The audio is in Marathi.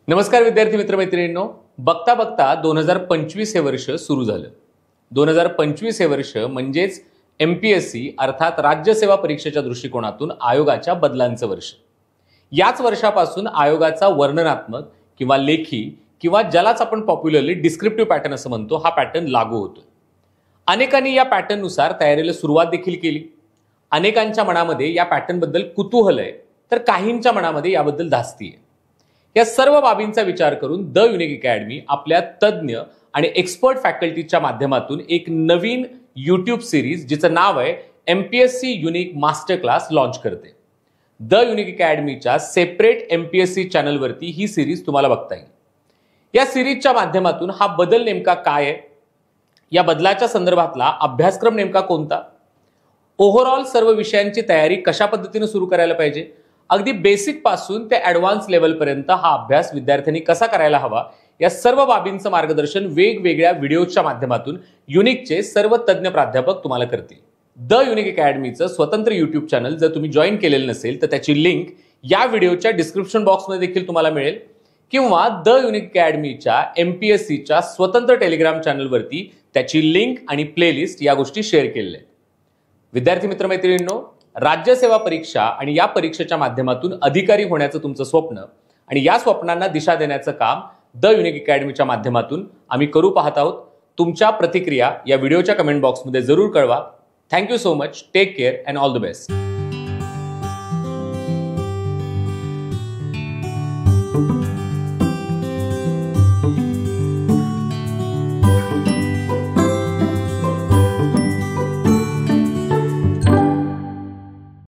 नमस्कार विद्यार्थी मित्र मैत्रिणींनो, बघता बघता 2025 हे वर्ष सुरू झालं। 2025 हे वर्ष म्हणजेच MPSC अर्थात राज्य सेवा परीक्षेच्या दृष्टिकोनातून आयोगाच्या बदलांचं वर्ष। याच वर्षापासून आयोगाचा वर्णनात्मक किंवा लेखी किंवा ज्यालाच आपण पॉप्युलरली डिस्क्रिप्टिव्ह पॅटर्न असं म्हणतो हा पॅटर्न लागू होतो। अनेकांनी या पॅटर्ननुसार तयारीला सुरुवात देखील केली। अनेकांच्या मनामध्ये या पॅटर्नबद्दल कुतूहल आहे, तर काहींच्या मनामध्ये याबद्दल धास्ती आहे। या सर्व बाबींचा विचार करून द युनिक अकॅडमी आपल्या तज्ञ आणि एक्सपर्ट फॅकल्टीच्या माध्यमातून एक नवीन YouTube सिरीज जिचं नाव आहे MPSC unique master class launch करते। द युनिक अकॅडमीच्या सेपरेट MPSC चॅनलवरती ही सिरीज तुम्हाला बघता येईल। या सिरीजच्या माध्यमातून हा बदल नेमका काय आहे, या बदलाच्या संदर्भातला अभ्यासक्रम नेमका कोणता, ओव्हरऑल सर्व विषयांची तयारी कशा पद्धतीने सुरू करायला पाहिजे, अगदी बेसिक पासून ते ॲडव्हान्स लेवल पर्यंत हा अभ्यास विद्यार्थ्यांनी कसा करायला हवा, या सर्व बाबींचं मार्गदर्शन वेगवेगळ्या व्हिडिओच्या माध्यमातून युनिकचे सर्व तज्ञ प्राध्यापक तुम्हाला करतील। द युनिक अकॅडमीचं स्वतंत्र YouTube चॅनल जर तुम्ही जॉईन केलेलं नसेल तर त्याची लिंक या व्हिडिओच्या डिस्क्रिप्शन बॉक्समध्ये देखील तुम्हाला मिळेल, किंवा द युनिक अकॅडमीच्या MPSCच्या स्वतंत्र टेलिग्राम चॅनलवरती त्याची लिंक आणि प्लेलिस्ट या गोष्टी शेअर केलेल्या आहेत। विद्यार्थी मित्र मैत्रिणींनो, राज्य सेवा परीक्षा आणि या परीक्षेच्या माध्यमातून अधिकारी होण्याचं तुमचं स्वप्न आणि या स्वप्नांना दिशा देण्याचं काम द युनिक अकॅडमीच्या माध्यमातून आम्ही करू पाहत आहोत। तुमच्या प्रतिक्रिया या व्हिडिओच्या कमेंट बॉक्समध्ये जरूर कळवा। Thank you so much, take care and all the best.